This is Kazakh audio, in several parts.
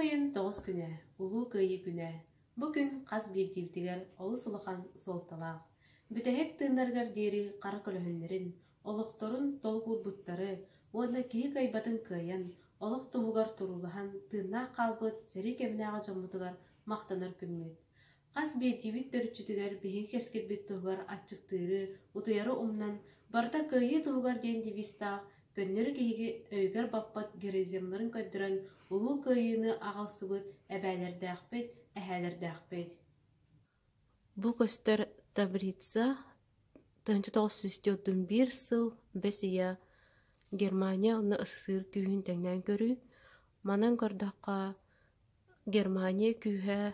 ayın 9 güne, ulu kıyı güne. Bugün qaz bildiğitiger olus uluqan soltalaq. Bütehek tığınargar deri qara kölöhünlerin, oluqtorun dolgur butları, ola kihi kaybatın kıyan, oluq tuğugar turulahan tığına qalbıt seri kemnağa jomutugar maqtanır kümmüt. Qaz bildiğit dörüçütüger bihi keskir tuğugar açıktırı, utuyarı umnan, barda kıyı tuğugar den divistaq, Gönnörü kehigi öygar bappat gerezemlerin köddüren ulu kıyını ağalsıbıt əbəlerdəqbet, əhəlerdəqbet. Bu göstər Tabriza 1941 сыл бәсия Германия оны ысысыр күйін тәңнән көрі. Манан көрдаққа Германия күйі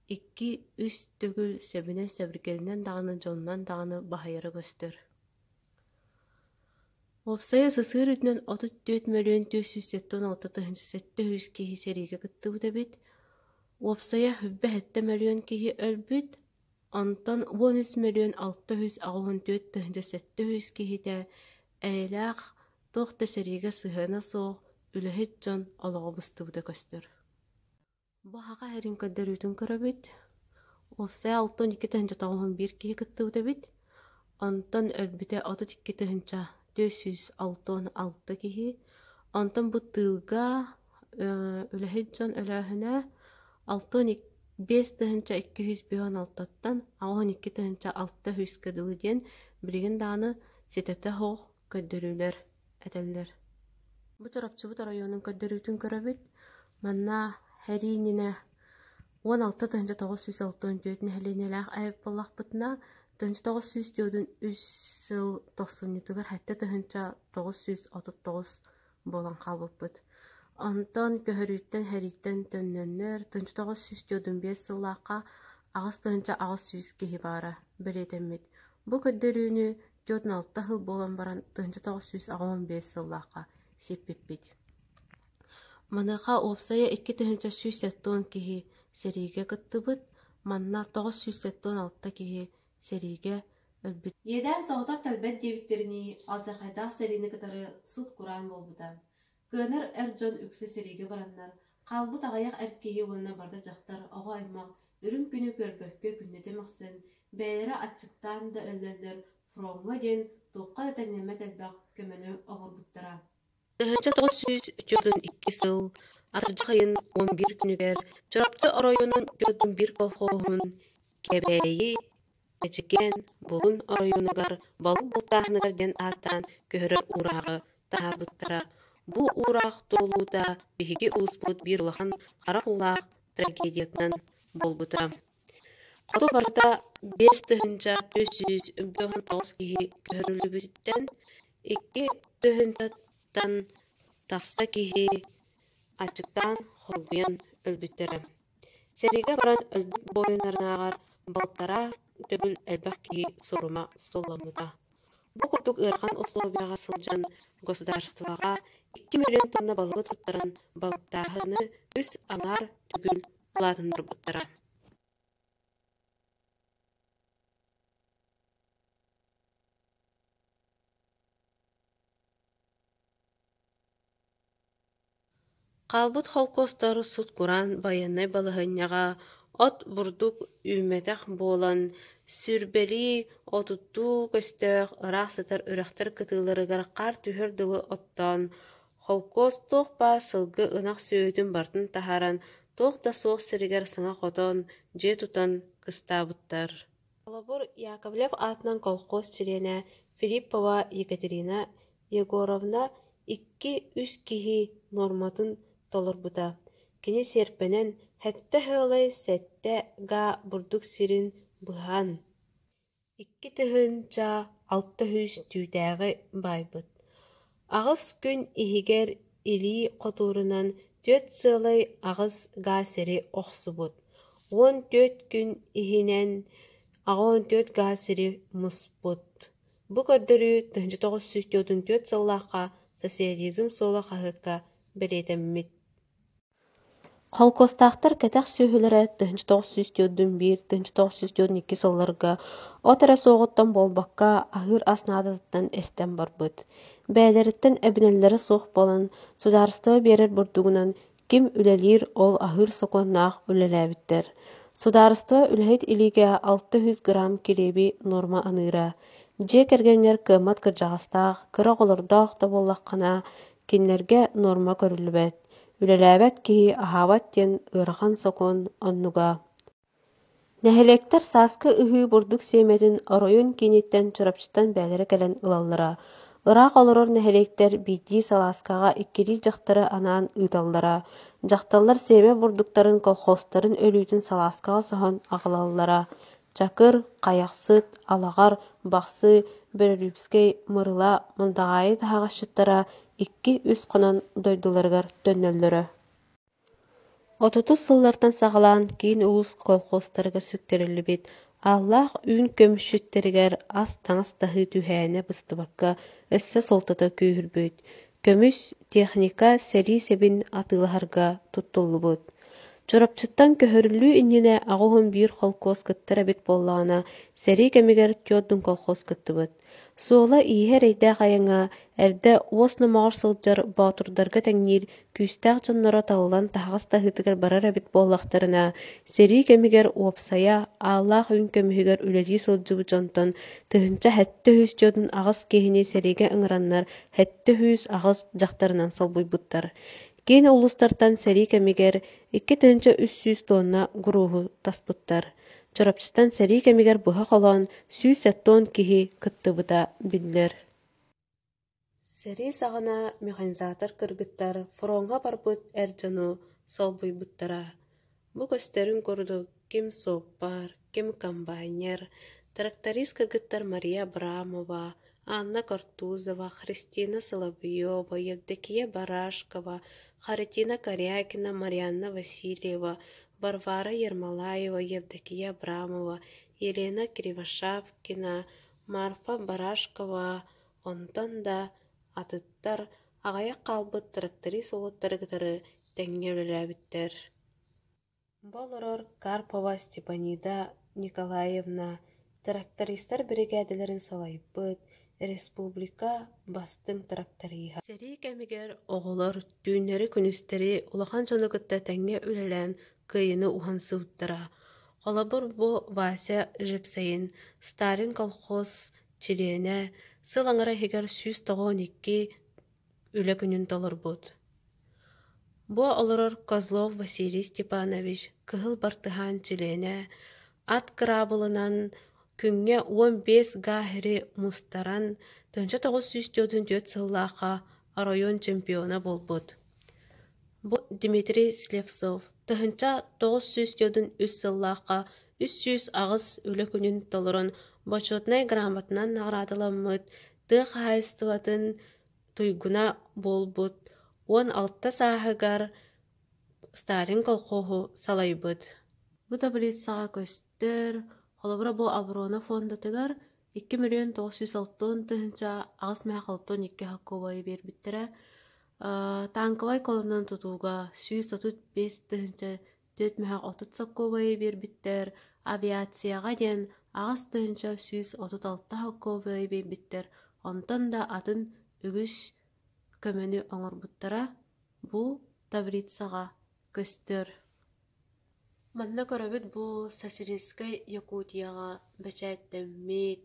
2-3 төгіл сәбінен сәбіргелінен дағаны жоннан дағаны бағайыры көстір. Опсая сысыр үтінен 34 миллион 976 кихи сериге кытты бұда бет. Опсая хүббі 7 миллион кихи өлбіт. Антон 13 миллион 664 кихи де әйләқ тоқта сериге сығына соқ үліхет жон олығы бұсты бұда көстір. Бұхаға әрін көддер үтін көрі бет. Опсая 62 кихи кытты бұда бет. Антон өлбіте 32 466 кихи. Антон бұттылға үліхет жон үліхіне 65-216-тан 12-600 кадылы ден бірген даны сететі хоқ көддірілер әтелер. Бұ тарапчы бұт районын көддірілтін көрі манна әриніне 16-964 нәхеленеләқ әйіп болақ бұтына 1904 сыл 90-тығыр хәтті 939 болан қалбып бұд. Антон көхіріттен хәриттен төннөннер 1905 сыллаққа ағыз 900 кехи бары білетеммет. Бұ көддеріні 46 хыл болан баран 1915 сыллаққа сеппеппет. Маныға опсая 2-970 кехи сериге кытты бұд, манна 976 кехи сериге өлбіт. Еден соғдар тәлбәт дебіттеріні алжақайдақ серini кытары сұт құран болбыда. Көнер әрджон үксі сериге бараннар, қалбыт ағаяқ әркеге онына барды жақтар оға аймақ, үрін күні көрбөкке күннеті мақсын, бәлері атчықтан да өлдердер, фромға ден тоққа да тәнемет әлбәқ көмені оғыр бұттыра. 1942 сыл, атыржықайын 11 күнігер, жұрапты орайының 41 колхоғын, кебәйі, Эчикен бүгін орайынығар балып бұлтағынығар ден артан көхірір урағы таға бұттыра. Бұл урақ толуда бігіге ұлыспұт бір ұлақан қара ұлақ трагедиятынан бол бұтыра. Қоды барда 5-499 кеге көхірілі бүттен 2-4-тан тақса кеге ачықтан құрғыян өлбіттері. Сереге баран өлбіт бойынарынағар балтара төбіл әлбәқ кеге сұрыма солламыда. Бұл күрдік ұрған условияға сылжан государстваға 2 миллион тонна балығы тұттыран балықтағыны үс аңар түгіл ұладыныр бұттыра. Қалбыт холкостары сұт құран баянай балығынняға от бұрдық үйметақ болан сүрбели отутту көстөк ырак сытар үрәхтер кытыларыгар қар түһөр дылы оттан холкос тоқ ба сылгы ынақ сөйдін бартын тахаран тоқ да соқ сиригер сыңа қотон же тутан кыстабыттар. Олабур Яковлев атынан колхоз чирене Филиппова Екатерина Егоровна 2-3 кихи норматын толырбыта. Кені серпенен хәтті хылай сәтті га бұрдық сирин бұған. 2-600 түйдәғі байбыт. Ағыз күн ихигер или қотурынан 4 сылай ағыз га сири оқсыбыт. 14 күн ихинен 14 га сири мұспыт. Бұ көрдірі 1904 сыллаққа социализм сола қағыққа білетеммет. Холкостақтар кәтәқ сөйілері 1901-1902 сылларға отара соғыттан болбаққа ағыр аснадыттан әстен бар бұд. Бәлеріттен әбінелері соқ болын, сударыстығы берер бұрдығынан Ким үлелир ол ахыр соконнаах үлеләбиттер. Сударство үлэхит илиге 600 грамм киреби норма аныра. Дье кергеннер кымат кыржағастаах, кыра олордоох да боллаққана киннерге норма көрүлбэт. Үлеләбэт киһи аһаабат тен ыарахан сокон оннуга. Нэһилектэр сааска ыһыы бурдук сиэмэтин оройун киниттэн чурапчытан бээлэри кэлэн ылаллара. Ыраах олорор нэһилектэр биидии салааскаҕа иккирии дьахтары анаан ыыталлара. Дьахталлар сиэмэ бурдуктарын колхозтарын өлүүтүн салааскаҕа соһон аҕалаллара. Чакыр, хайахсыт, алагар, бахсы, бөрөрүүпскэй, мырыла, мундаҕаайы таһаҕаччыттара икки-үс хонон дойдуларыгар төннөллөрө. Отуту сыллартан саҕалаан киин улус колхозтарыга сүктэрэллибит, ааллаах үүн көмүсчүттэригэр ас таҥас таһыы түһээнэ быстыбакка өссө солтото күүһүрбүт. Көмүс техника сэрии сэбин атыылаһарга туттуллубут. Чурапчыттан көһөрүлүү иннинэ аҕуһун биир холкоос кыттар эбит буоллаҕына сэрии кэмигэр тиордун колхоз кыттыбыт. Суола ииһэр эйдээх айаҥа эрдэ уос номоҕор сылдьар баатурдарга тэҥниир күүстээх дьонноро талылан таһаҕас таһыытыгар барар эбит буоллахтарына сэрии кэмигэр уопсайа ааллаах үүн көмүһүгэр үлэлии сылдьыбыт дьонтон тыһынча хэттэ үһүс дьиодун аҕас киһини сэриигэ ыҥыраннар хэттэ үһүс аҕас дьахтарынан солбуйбуттар. Киин улустартан сэрии кэмигэр 2-300 тонна гуруuһу таспыттар. Чорапчытан сэрии кэмигэр быһа холоон сүүс эттоон киһи кыттыбыта биллэр. Сэрии саҕана механизатор кыргыттар форонға барбыт эр дьону солбуйбуттара. Бу көстөрүн курдук ким соппар, ким комбайнер, тракторист кыргыттар Мария Абрамова, Анна Картузова, Христина Соловьева, Евдокия Барашкова, Харитина Корякина, Марьяна Васильева, Варвара Ермолаева, Евдокия Абрамова, Елена Кривошапкина, Марфа Барашкова, онтон да атыттар аҕайа хаалбыт тракторист олуттарыгытары тэҥҥэ-үлэлээбиттэр. Болорор Карпова Степанида Николаевна трактористтар бригадаларын салайбыт, республика бастың тракториха. Сэрии кэмигэр оҕолор түүннэри күнүстэри улахан дьонугутта тэҥҥэ үлэлээн кыйыны уһансыбыттара. Холобур бу Вася Жепсейин Сталин колхоз чилиэнэ сыл аҥара иһигэр 192 үлэ күнүн толорбут. Бу олорор Козлов Василий Степанович кыһыл бартыһаан чилиэнэ ат кыраабылынан күҥҥэ 15 гааһыри мустаран 1994 сыллаахха район чемпиона болбут. Бу Дмитрий Слевцов тыһынча 903 сыллаахха 300 аҕыс үлэ күнүн толорон почетный грамотынан наградыламмыт, тыах хайыстыбатын туйгуна болбут, 16 сааһыгар Сталин колхозу салайбыт. Бу таблицаға көстөр холобура бу Аброна фондатыгар 2 906 тыһынча аҕыс мэхалтон 2 хаккобай бербиттерэ. Танковай колоннан тутууга 135 тыһынча 430 саккобай бербиттер. Авиацияға ден аҕыс тыһынча 136 хаккобай бербиттер. Онтон да атын үгүс көмөнү оҥорбуттара бу таблицаға көстөр. Манна көрөбүт бу Сочинскай Якутияға бәчәттәммит,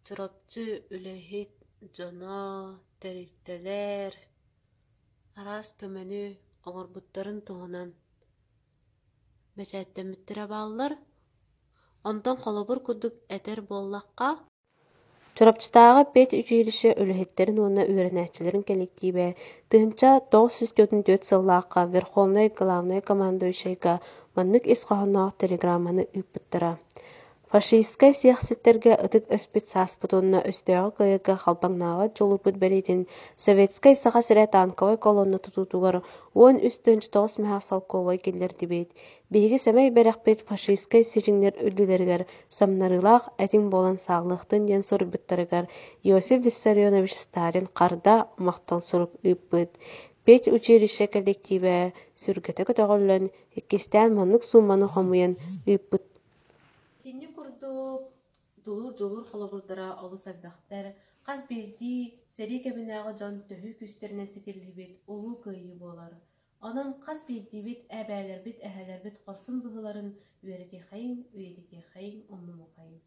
чурапчы үлэһит, дьоно, тәрифтэлэр, арас көмөнү оҥорбуттарын туһунан бәчәттәммиттэрэ бааллар. Онтон холобур курдук этер буоллахха чурапчытааҕа 5 училище үлэһиттерин уонна үөрэнээччилэрин коллективэ тыһынча 994 сыллаахха Верховный главный командующийга маннык ис хоһоноох телеграмманы ыыппыттара. Фашистскай сиэхситтерге ытык өспүт сааспытунна өстөөгө кыайга халбаңнаага дьолурбут бэритин советскай саха сирэ танковой колонна тутутугар 13-9 мэхэ салковой киллер дибит. Биһиги сэмэй бэрэхпит фашистскай сириңнер үллүлэригэр самнарылаах этиң болан саалыахтын диэн сурбуттарыгар Иосиф Виссарионович Сталин харда мактал сурук ыыппыт. 5 училище коллективэ сүргэтэ көтөҕөллөн иккистээн маннык сумманы хомуйан ыыппыт. Тинни курдук дулур холобурдара олус албахтар каз билди сери кебинагы жон төһү күстерине сетилибит улуу кыйы болар. Онон қас бейдибит, әбәлербит, әһәлербит, қорсын бұғыларын үйереті қайын, умуму қайын.